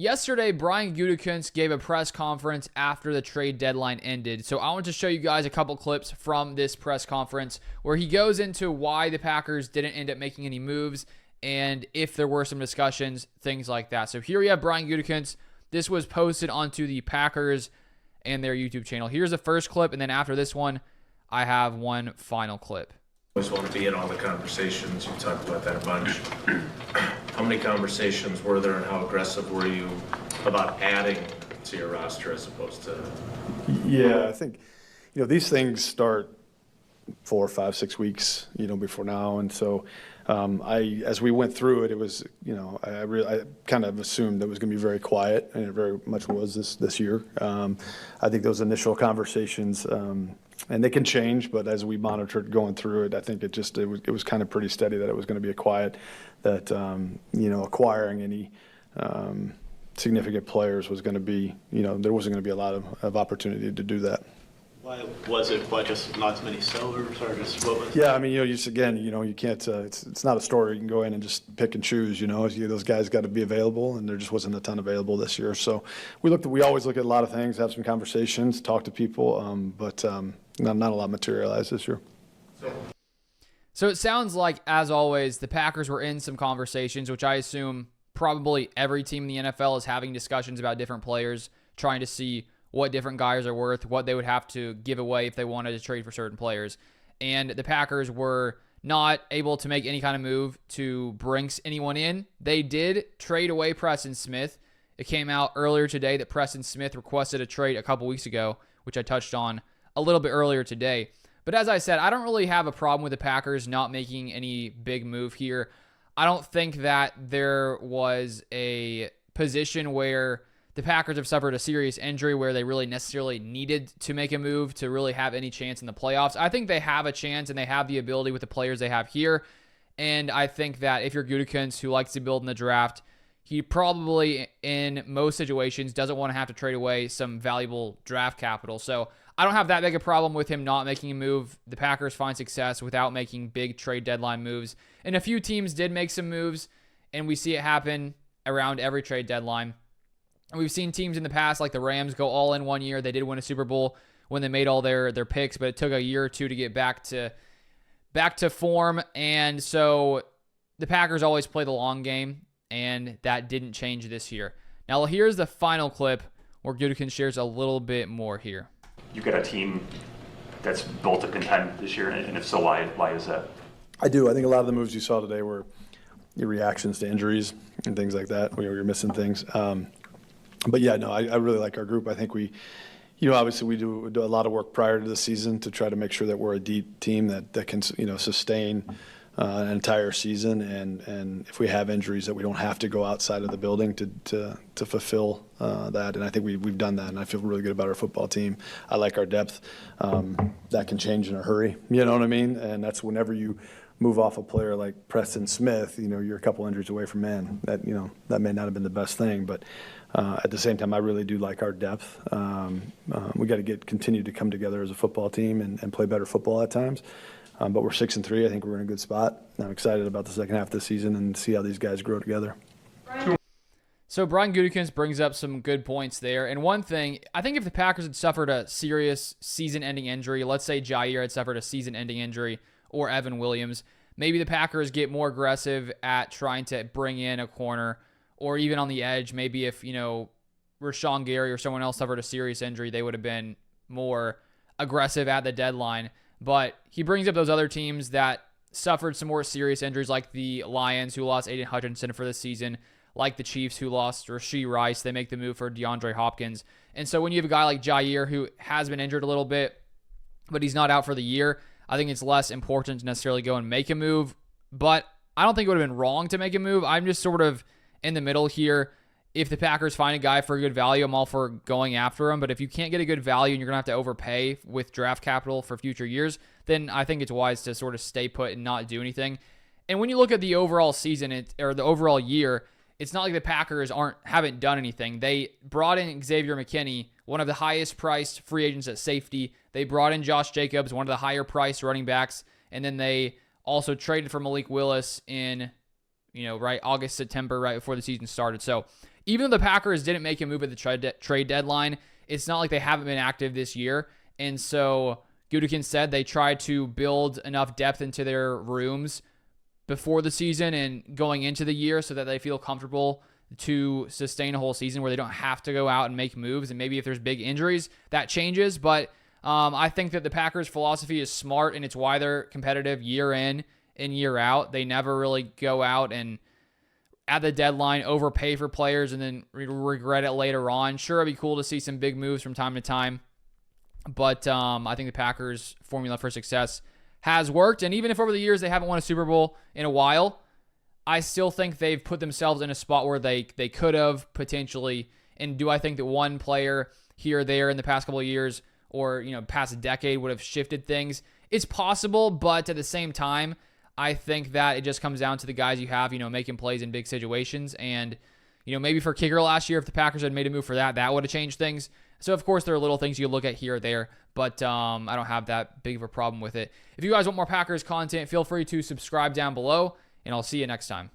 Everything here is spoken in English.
Yesterday, Brian Gutekunst gave a press conference after the trade deadline ended. So I want to show you guys a couple clips from this press conference where he goes into why the Packers didn't end up making any moves and if there were some discussions, things like that. So here we have Brian Gutekunst. This was posted onto the Packers and their YouTube channel. Here's the first clip, and then after this one, I have one final clip. Always want to be in all the conversations. You talked about that a bunch. How many conversations were there, and how aggressive were you about adding to your roster as opposed to? Yeah, I think these things start 4, 5, 6 weeks before now, and so as we went through it, it was I kind of assumed that it was going to be very quiet, and it very much was this year. I think those initial conversations. And they can change, but as we monitored going through it, I think it was kind of pretty steady that it was going to be a quiet, that acquiring any significant players was going to be, there wasn't going to be a lot of opportunity to do that. Why was it? Why just not as many sellers, or just what was? Yeah, I mean, you can't. It's not a store you can go in and just pick and choose. Those guys got to be available, and there just wasn't a ton available this year. So we always look at a lot of things, have some conversations, talk to people, but not a lot materialized this year. So it sounds like, as always, the Packers were in some conversations, which I assume probably every team in the NFL is having discussions about different players, trying to see what different guys are worth, what they would have to give away if they wanted to trade for certain players. And the Packers were not able to make any kind of move to bring anyone in. They did trade away Preston Smith. It came out earlier today that Preston Smith requested a trade a couple weeks ago, which I touched on a little bit earlier today. But as I said, I don't really have a problem with the Packers not making any big move here. I don't think that there was a position where the Packers have suffered a serious injury where they really necessarily needed to make a move to really have any chance in the playoffs. I think they have a chance, and they have the ability with the players they have here. And I think that if you're Gutekunst, who likes to build in the draft, he probably, in most situations, doesn't want to have to trade away some valuable draft capital. So I don't have that big a problem with him not making a move. The Packers find success without making big trade deadline moves. And a few teams did make some moves, and we see it happen around every trade deadline. And we've seen teams in the past, like the Rams, go all in one year. They did win a Super Bowl when they made all their picks, but it took a year or two to get back to form. And so the Packers always play the long game, and that didn't change this year. Now, here's the final clip where Gutekunst shares a little bit more here. You've got a team that's built to contend this year, and if so, why is that? I do. I think a lot of the moves you saw today were your reactions to injuries and things like that, where you're missing things. But yeah, no, I really like our group. I think we obviously we do a lot of work prior to the season to try to make sure that we're a deep team that can, sustain an entire season. And if we have injuries, that we don't have to go outside of the building to fulfill that. And I think we've done that, and I feel really good about our football team. I like our depth. That can change in a hurry. You know what I mean? And that's whenever you move off a player like Preston Smith, you're a couple injuries away from man. That may not have been the best thing, but at the same time, I really do like our depth. We got to continue to come together as a football team and play better football at times. But we're 6-3. I think we're in a good spot. I'm excited about the second half of the season and see how these guys grow together. So Brian Gutekunst brings up some good points there. And one thing, I think if the Packers had suffered a serious season-ending injury, let's say Jair had suffered a season-ending injury, or Evan Williams, maybe the Packers get more aggressive at trying to bring in a corner, or even on the edge. Maybe if, Rashawn Gary or someone else suffered a serious injury, they would have been more aggressive at the deadline. But he brings up those other teams that suffered some more serious injuries, like the Lions, who lost Aiden Hutchinson for the season, like the Chiefs, who lost Rashee Rice. They make the move for DeAndre Hopkins. And so when you have a guy like Jair, who has been injured a little bit, but he's not out for the year, I think it's less important to necessarily go and make a move. But I don't think it would have been wrong to make a move. I'm just sort of in the middle here. If the Packers find a guy for a good value, I'm all for going after him. But if you can't get a good value and you're going to have to overpay with draft capital for future years, then I think it's wise to sort of stay put and not do anything. And when you look at the overall season or the overall year, it's not like the Packers haven't done anything. They brought in Xavier McKinney, one of the highest priced free agents at safety. They brought in Josh Jacobs, one of the higher priced running backs. And then they also traded for Malik Willis in, August, September, right before the season started. So even though the Packers didn't make a move at the trade deadline, it's not like they haven't been active this year. And so Gutekunst said they tried to build enough depth into their rooms before the season and going into the year so that they feel comfortable to sustain a whole season where they don't have to go out and make moves. And maybe if there's big injuries, that changes. But I think that the Packers' philosophy is smart, and it's why they're competitive year in and year out. They never really go out and at the deadline overpay for players and then regret it later on. Sure, it'd be cool to see some big moves from time to time, but I think the Packers' formula for success has worked. And even if over the years they haven't won a Super Bowl in a while, I still think they've put themselves in a spot where they could have potentially. And do I think that one player here or there in the past couple of years or past a decade would have shifted things? It's possible, but at the same time, I think that it just comes down to the guys you have, making plays in big situations. And maybe for kicker last year, if the Packers had made a move for that would have changed things. So, of course, there are little things you look at here or there, but I don't have that big of a problem with it. If you guys want more Packers content, feel free to subscribe down below, and I'll see you next time.